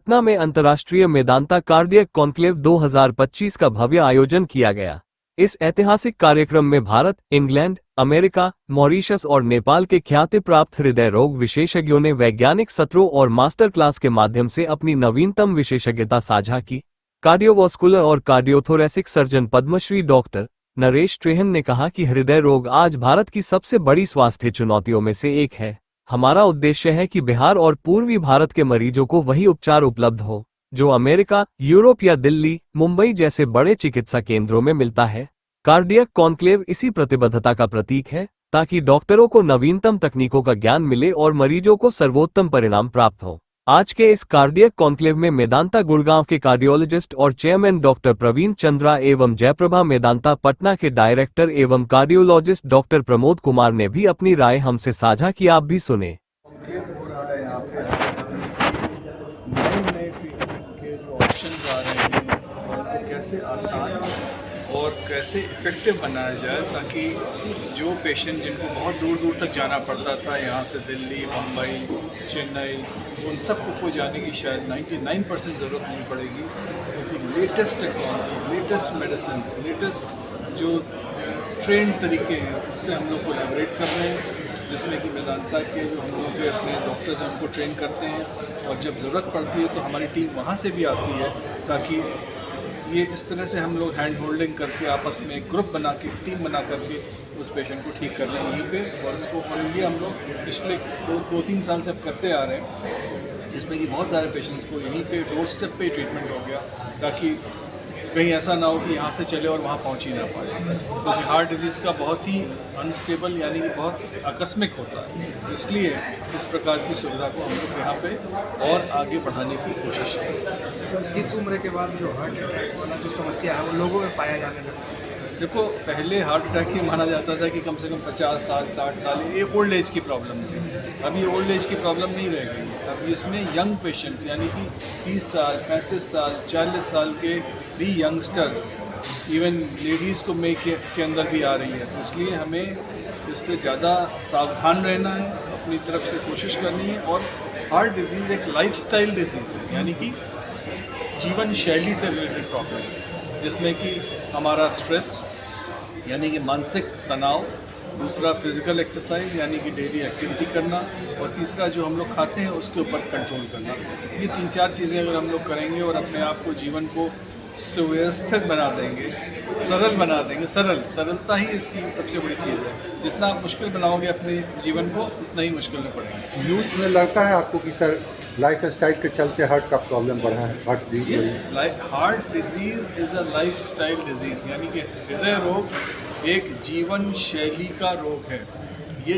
पटना में अंतर्राष्ट्रीय Medanta cardiac conclave 2025 का भव्य आयोजन किया गया। इस ऐतिहासिक कार्यक्रम में भारत, इंग्लैंड, अमेरिका, मॉरिशस और नेपाल के ख्याति प्राप्त हृदय रोग विशेषज्ञों ने वैज्ञानिक सत्रों और मास्टर क्लास के माध्यम से अपनी नवीनतम विशेषज्ञता साझा की। कार्डियोवास्कुलर और cardiothoracic surgeon Padma Shri doctor Naresh Trehan ने कहा कि हृदय रोग आज भारत की सबसे बड़ी स्वास्थ्य चुनौतियों में से एक है। हमारा उद्देश्य है कि बिहार और पूर्वी भारत के मरीजों को वही उपचार उपलब्ध हो जो अमेरिका, यूरोप या दिल्ली, मुंबई जैसे बड़े चिकित्सा केंद्रों में मिलता है। कार्डियक कॉन्क्लेव इसी प्रतिबद्धता का प्रतीक है, ताकि डॉक्टरों को नवीनतम तकनीकों का ज्ञान मिले और मरीजों को सर्वोत्तम परिणाम प्राप्त हो। आज के इस कार्डियक कॉन्क्लेव में मेदांता गुड़गांव के कार्डियोलॉजिस्ट और चेयरमैन डॉक्टर प्रवीण चंद्रा एवं जयप्रभा मेदांता पटना के डायरेक्टर एवं कार्डियोलॉजिस्ट डॉक्टर प्रमोद कुमार ने भी अपनी राय हमसे साझा की। आप भी सुने। नए ट्रीटमेंट के जो ऑप्शन आ रहे हैं उनको कैसे आसान और कैसे इफ़ेक्टिव बनाया जाए, ताकि जो पेशेंट जिनको बहुत दूर दूर तक जाना पड़ता था, यहाँ से दिल्ली, मुंबई, चेन्नई, उन सबको को जाने की शायद 99% ज़रूरत नहीं पड़ेगी, क्योंकि latest technology, latest medicine, latest जो ट्रेंड तरीके हैं उससे हम लोग कोलैबोरेट कर रहे हैं, जिसमें कि मेदांता के जो हम लोग के अपने डॉक्टर्स हैं उनको ट्रेन करते हैं, और जब ज़रूरत पड़ती है तो हमारी टीम वहाँ से भी आती है, ताकि ये इस तरह से हम लोग हैंड होल्डिंग करके आपस में एक ग्रुप बना के, टीम बना करके उस पेशेंट को ठीक कर लें यहीं पे। और इसको ये हम लोग पिछले 2-3 साल से अब करते आ रहे हैं, जिसमें कि बहुत सारे पेशेंट्स को यहीं पे डोर स्टेप पे ट्रीटमेंट हो गया, ताकि कहीं ऐसा ना हो कि यहाँ से चले और वहाँ पहुँच ही ना पाए, क्योंकि हार्ट डिजीज़ का बहुत ही अनस्टेबल यानी कि बहुत आकस्मिक होता है। इसलिए इस प्रकार की सुविधा को हम लोग यहाँ पे और आगे बढ़ाने की कोशिश है। किस उम्र के बाद जो हार्ट अटैक वाला जो समस्या है वो लोगों में पाया जाने लगता है? देखो, पहले हार्ट अटैक ही माना जाता था कि कम से कम 50 साल 60 साल ये ओल्ड एज की प्रॉब्लम थी। अभी ओल्ड एज की प्रॉब्लम नहीं रह गई। अब इसमें यंग पेशेंट्स यानी कि 30 साल 35 साल 40 साल के भी यंगस्टर्स, इवन लेडीज़ को के अंदर भी आ रही है। तो इसलिए हमें इससे ज़्यादा सावधान रहना है, अपनी तरफ से कोशिश करनी है। और हार्ट डिजीज़ एक लाइफस्टाइल डिजीज़ है, यानी कि जीवन शैली से रिलेटेड प्रॉब्लम है, जिसमें कि हमारा स्ट्रेस यानी कि मानसिक तनाव, दूसरा फिज़िकल एक्सरसाइज यानी कि डेली एक्टिविटी करना, और तीसरा जो हम लोग खाते हैं उसके ऊपर कंट्रोल करना। ये 3-4 चीज़ें अगर हम लोग करेंगे और अपने आप को, जीवन को सुव्यवस्थित बना देंगे, सरल बना देंगे। सरलता ही इसकी सबसे बड़ी चीज़ है। जितना आप मुश्किल बनाओगे अपने जीवन को, उतना ही मुश्किल में पड़ेगा। यूथ में लगता है आपको कि सर लाइफ स्टाइल के चलते हार्ट का प्रॉब्लम बढ़ा है? Heart disease, heart disease is a life style disease, यानी कि हृदय रोग एक जीवन शैली का रोग है। ये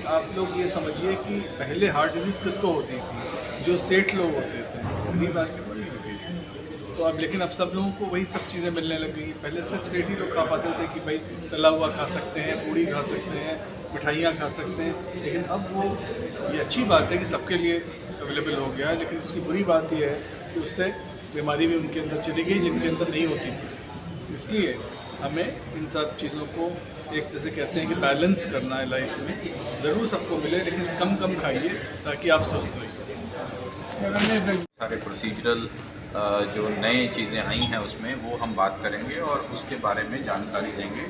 आप लोग ये समझिए कि पहले हार्ट डिजीज़ किसको होती थी? जो सेठ लोग होते थे, गरीब आदमी को नहीं होती थी। तो अब लेकिन अब सब लोगों को वही सब चीज़ें मिलने लग गई। पहले सिर्फ सेठ ही लोग खा पाते थे कि भाई तला हुआ खा सकते हैं, पूड़ी खा सकते हैं, मिठाइयाँ खा सकते हैं। लेकिन अब वो, ये अच्छी बात है कि सबके लिए अवेलेबल हो गया है, लेकिन उसकी बुरी बात यह है कि उससे बीमारी भी उनके अंदर चली गई जिनके अंदर नहीं होती थी। इसलिए हमें इन सब चीज़ों को एक, जैसे कहते हैं कि बैलेंस करना है लाइफ में। ज़रूर सबको मिले, लेकिन कम कम खाइए ताकि आप स्वस्थ रहिए। सारे प्रोसीजरल जो नए चीज़ें आई हैं उसमें वो हम बात करेंगे और उसके बारे में जानकारी देंगे।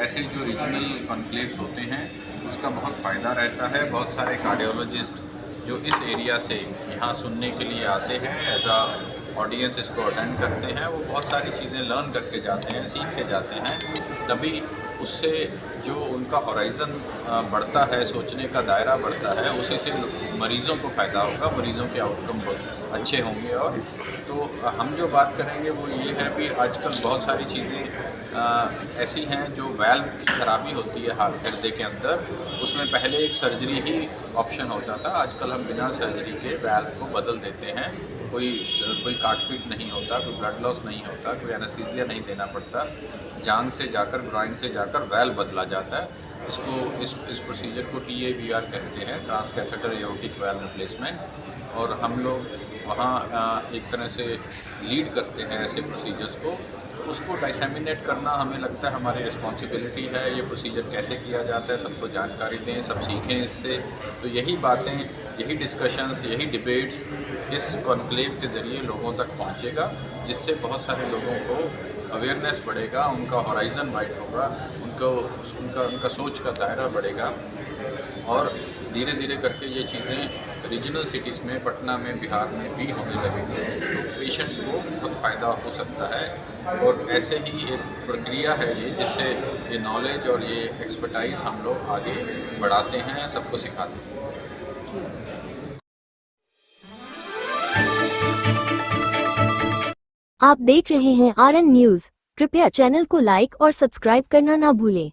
ऐसे जो रीजनल कॉन्क्लेव्स होते हैं उसका बहुत फ़ायदा रहता है। बहुत सारे कार्डियोलॉजिस्ट जो इस एरिया से यहाँ सुनने के लिए आते हैं, एज आ ऑडियंस इसको अटेंड करते हैं, वो बहुत सारी चीज़ें लर्न करके जाते हैं, सीख के जाते हैं। तभी उससे जो उनका हॉराइज़न बढ़ता है, सोचने का दायरा बढ़ता है, उसी से मरीज़ों को फ़ायदा होगा, मरीज़ों के आउटकम बहुत अच्छे होंगे। और तो हम जो बात करेंगे वो ये है कि आजकल बहुत सारी चीज़ें ऐसी हैं जो वाल्व की खराबी होती है हार्ट हृदय के अंदर, उसमें पहले एक सर्जरी ही ऑप्शन होता था। आजकल हम बिना सर्जरी के वाल्व को बदल देते हैं। कोई काटपीट नहीं होता, कोई ब्लड लॉस नहीं होता, कोई एनेस्थीसिया नहीं देना पड़ता। जांघ से जाकर, ग्राइन से जाकर वाल्व बदला जाता है। इसको इस प्रोसीजर को TAVR कहते हैं, ट्रांसकैथेटर एओर्टिक वाल्व रिप्लेसमेंट। और हम लोग वहाँ एक तरह से लीड करते हैं ऐसे प्रोसीजर्स को, उसको डिसैमिनेट करना हमें लगता है हमारी रिस्पॉन्सिबिलिटी है। ये प्रोसीजर कैसे किया जाता है सबको जानकारी दें, सब सीखें इससे। तो यही बातें, यही डिस्कशंस, यही डिबेट्स इस कॉन्क्लेव के ज़रिए लोगों तक पहुंचेगा, जिससे बहुत सारे लोगों को अवेयरनेस बढ़ेगा, उनका हॉराइज़न वाइड होगा, उनका सोच का दायरा बढ़ेगा और धीरे धीरे करके ये चीज़ें रीजनल सिटीज़ में, पटना में, बिहार में भी होने लगेंगी। तो पेशेंट्स को बहुत फ़ायदा हो सकता है और ऐसे ही एक प्रक्रिया है ये, जिससे ये नॉलेज और ये एक्सपर्टाइज हम लोग आगे बढ़ाते हैं, सबको सिखाते हैं। आप देख रहे हैं RN न्यूज़। कृपया चैनल को लाइक और सब्सक्राइब करना ना भूलें।